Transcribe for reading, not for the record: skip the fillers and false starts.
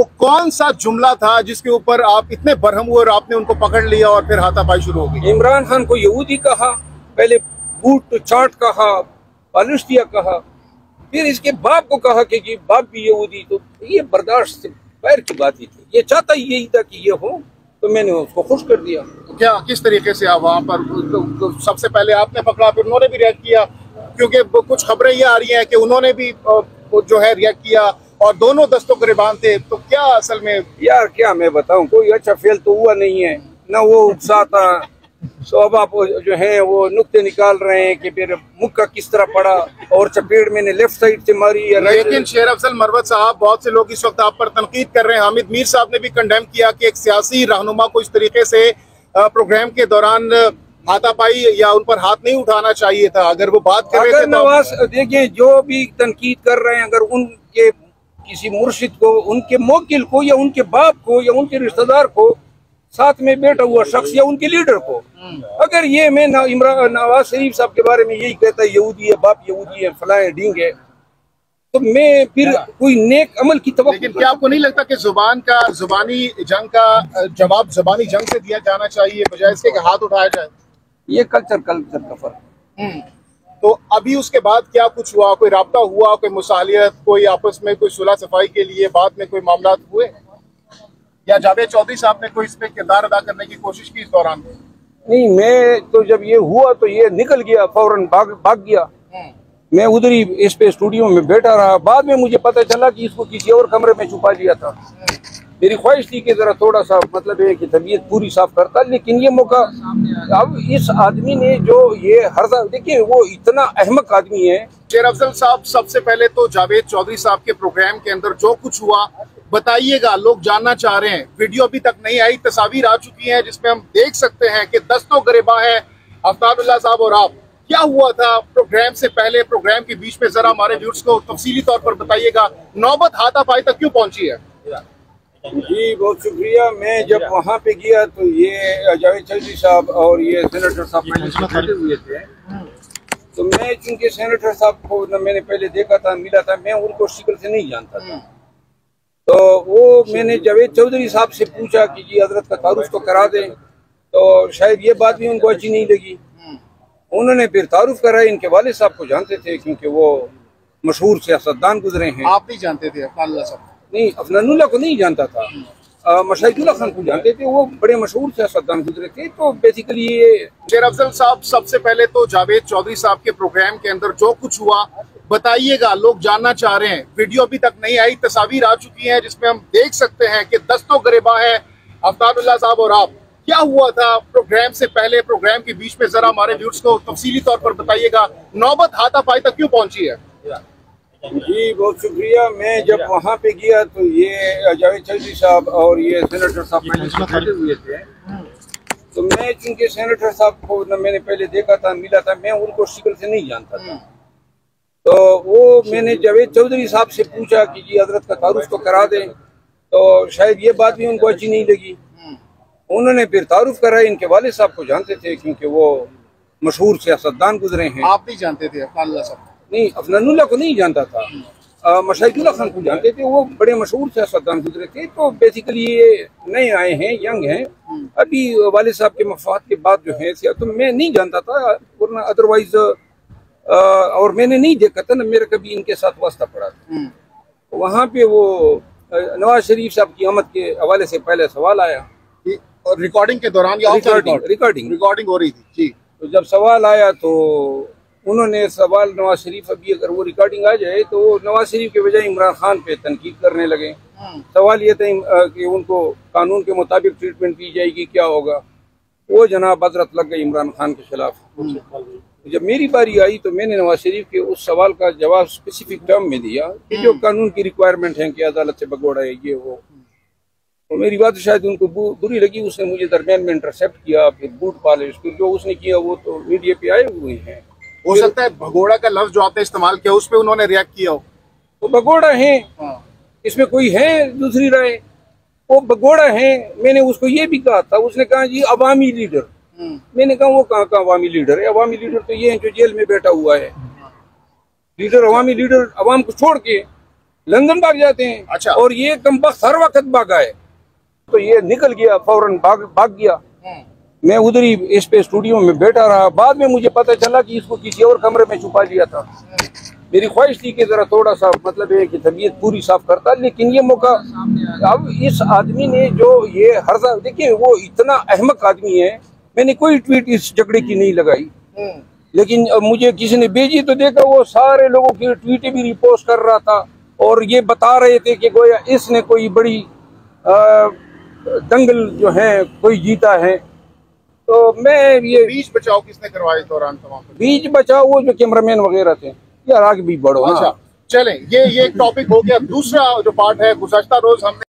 वो कौन सा जुमला था जिसके ऊपर आप इतने बरहम हुए और आपने उनको पकड़ लिया और फिर हाथापाई शुरू हो गई? इमरान खान को यहूदी कहा, पहले बूट चाट कहा, पालिस्टिया कहा, फिर इसके बाप को कहा कि जी बाप भी यहूदी। तो ये बर्दाश्त पैर की बात ही थी। ये चाहता यही था कि ये हो, तो मैंने उसको खुश कर दिया। तो क्या किस तरीके से आप वहाँ पर तो सबसे पहले आपने पकड़ा, फिर उन्होंने भी रिएक्ट किया? क्योंकि कुछ खबरें ये आ रही हैं कि उन्होंने भी जो है रिएक्ट किया और दोनों दस्तों गिरबान थे। तो क्या असल में यार क्या मैं बताऊं, कोई अच्छा फेल तो हुआ नहीं है ना। वो उकसाता, तो अब आप जो है वो नुक्ते निकाल रहे हैं कि फिर मुक्का किस तरह पड़ा और चपेट मैंने लेफ्ट साइड से मारी या राइट। लेकिन शेर अफजल मरवत साहब, बहुत से लोग इस वक्त आप पर तनकीद कर रहे हैं। हामिद मीर साहब ने भी कंडेम किया कि एक सियासी रहनुमा को इस तरीके से प्रोग्राम के दौरान हाथापाई या उन पर हाथ नहीं उठाना चाहिए था। अगर वो बात कर रहे थे नवाज देखिए, जो भी तनकीद कर रहे हैं, अगर उनके किसी मुर्शिद को, उनके मोकिल को या उनके बाप को या उनके रिश्तेदार को, साथ में बैठा हुआ शख्स या उनके लीडर को, अगर ये मैं नवाज शरीफ साहब के बारे में यही कहता है यहूदी है, बाप यहूदी है, फलाए ढींग है, तो मैं फिर कोई नेक अमल की तवक्को। लेकिन क्या आपको नहीं लगता कि जुबानी जंग का जवाब जुबानी जंग से दिया जाना चाहिए बजाय इसके कि हाथ उठाया जाए? ये कल्चर का फर्क। तो अभी उसके बाद क्या कुछ हुआ? कोई राब्ता हुआ, कोई मुसालियत, कोई आपस में कोई सुलह सफाई के लिए बाद में कोई मामला हुए, या जावेद चौधरी साहब ने कोई इस पे किरदार अदा करने की कोशिश की इस दौरान? नहीं, मैं तो जब ये हुआ तो ये निकल गया, फौरन भाग गया। मैं उधर ही इस पे स्टूडियो में बैठा रहा। बाद में मुझे पता चला कि इसको किसी और कमरे में छुपा लिया था। मेरी ख्वाहिश थी कि जरा थोड़ा सा मतलब है कि तबीयत पूरी साफ करता, लेकिन ये मौका अब इस आदमी ने जो ये हर देखिए वो इतना अहमक आदमी है। शेर अफजल साहब, सबसे पहले तो जावेद चौधरी साहब के प्रोग्राम के अंदर जो कुछ हुआ बताइएगा, लोग जानना चाह रहे हैं। वीडियो अभी तक नहीं आई, तस्वीर आ चुकी है जिसमें हम देख सकते हैं कि दस्तों गिरबां हैं अफ्ताबुल्लाह साहब और आप। क्या हुआ था प्रोग्राम से पहले, प्रोग्राम के बीच में, जरा हमारे व्यूअर्स को तफसीली तौर पर बताइएगा। नौबत हाथापाई तक क्यों पहुंची है? जी बहुत शुक्रिया। मैं जब वहाँ पे गया तो ये जावेद चौधरी साहब और ये सेनेटर साहब खड़े हुए थे। तो मैं चूंकि सेनेटर साहब को मैंने पहले देखा था, मिला था, मैं उनको शक्ल से नहीं जानता था। तो वो मैंने जावेद चौधरी साहब से पूछा कि जी हजरत का तारुफ तो करा दें, तो शायद ये बात भी उनको अच्छी नहीं लगी। उन्होंने फिर तारुफ कराया। इनके वाले साहब को जानते थे क्योंकि वो मशहूर सियासतदान गुजरे हैं। आप नहीं जानते थे अफनानुल्लाह साहब? नहीं, अफनानुल्लाह को नहीं जानता था, मशाइखुल्लाह खान को जानते थे, वो बड़े मशहूर सियासतदान गुजरे थे। तो बेसिकली ये शेर अफजल साहब, सबसे पहले तो जावेद चौधरी साहब के प्रोग्राम के अंदर जो कुछ हुआ बताइएगा, लोग जानना चाह रहे हैं। वीडियो अभी तक नहीं आई, तस्वीर आ चुकी है जिसमें हम देख सकते हैं कि दस्तों गिरबां हैं अफ्ताबुल्लाह साहब और आप। क्या हुआ था प्रोग्राम से पहले, प्रोग्राम के बीच में, जरा हमारे व्यूअर्स को तफसीली तौर पर बताइएगा। नौबत हाथापाई तक क्यों पहुंची है? जी बहुत शुक्रिया। मैं जब वहाँ पे गया तो ये जावेद चौधरी साहब और ये सेनेटर साहब खड़े हुए थे। तो मैं चूंकि सेनेटर साहब को मैंने पहले देखा था, मिला था, मैं उनको शक्ल से नहीं जानता था। तो वो मैंने जावेद चौधरी साहब से पूछा कि जी हजरत का तारुफ तो करा दें, तो शायद ये बात भी उनको अच्छी नहीं लगी। उन्होंने फिर तारुफ कराया। इनके वाले साहब को जानते थे क्योंकि वो मशहूर सियासतदान गुजरे हैं। आप नहीं जानते थे अफनानुल्लाह साहब? नहीं, अफनानुल्लाह को नहीं जानता था, मशाइखुल्लाह खान को जानते थे, वो बड़े मशहूर सियासतदान गुजरे थे। तो बेसिकली ये नए आए हैं, यंग हैं, अभी वाले साहब के मफाद के बाद जो है, तो मैं नहीं जानता था, वरना अदरवाइज और मैंने नहीं देखा था ना, मेरा कभी इनके साथ वास्ता पड़ा था। वहाँ पे वो नवाज शरीफ साहब की आमद के हवाले से पहले सवाल आया, और रिकॉर्डिंग के दौरान या रिकॉर्डिंग हो रही थी जी। तो जब सवाल आया तो उन्होंने सवाल, नवाज शरीफ, अभी अगर वो रिकॉर्डिंग आ जाए तो वो नवाज शरीफ के बजाय इमरान खान पे तनकीद करने लगे। सवाल ये था कि उनको कानून के मुताबिक ट्रीटमेंट दी जाएगी, क्या होगा। वो जनाब हजरत लग गई इमरान खान के खिलाफ। जब मेरी बारी आई तो मैंने नवाज शरीफ के उस सवाल का जवाब स्पेसिफिक टर्म में दिया कि जो कानून की रिक्वायरमेंट है कि अदालत से भगोड़ा है ये वो। तो मेरी बात शायद उनको बुरी लगी। उसने मुझे दरमियान में इंटरसेप्ट किया, फिर बूट पॉलिश, फिर जो उसने किया वो तो मीडिया पे आए हुए हैं। हो सकता है भगोड़ा का लफ्ज जो आपने इस्तेमाल किया उस पर उन्होंने रिएक्ट किया हो। वो भगोड़ा है, इसमें कोई है दूसरी राय? वो भगोड़ा है। मैंने उसको ये भी कहा था, उसने कहा जी अवामी लीडर। मैंने कहा वो कहाँ का अवामी लीडर है? अवामी लीडर तो ये है जो जेल में बैठा हुआ है। लीडर, अवामी लीडर अवाम को छोड़ के लंदन भाग जाते हैं। अच्छा। और ये कमबख्त हर वक्त भागा है, तो ये निकल गया फौरन, भाग गया। मैं उधर ही इस पे स्टूडियो में बैठा रहा। बाद में मुझे पता चला कि इसको किसी और कमरे में छुपा लिया था। मेरी ख्वाहिश थी कि जरा थोड़ा सा मतलब है कि तबीयत पूरी साफ करता, लेकिन ये मौका अब इस आदमी ने जो ये हर्जा, देखिए वो इतना अहमक आदमी है, मैंने कोई ट्वीट इस झगड़े की नहीं लगाई, लेकिन मुझे किसी ने भेजी तो देखा वो सारे लोगों की ट्वीटें भी रिपोस्ट कर रहा था और ये बता रहे थे कि गोया इसने कोई बड़ी दंगल जो है कोई जीता है। तो मैं ये बीच बचाओ किसने करवाया इस दौरान तमाम? बीच बचाओ वो जो कैमरामैन वगैरह थे, यार आगे भी बढ़ो। अच्छा चलें, ये एक टॉपिक हो गया। दूसरा जो पार्ट है, गुज़श्ता रोज हमने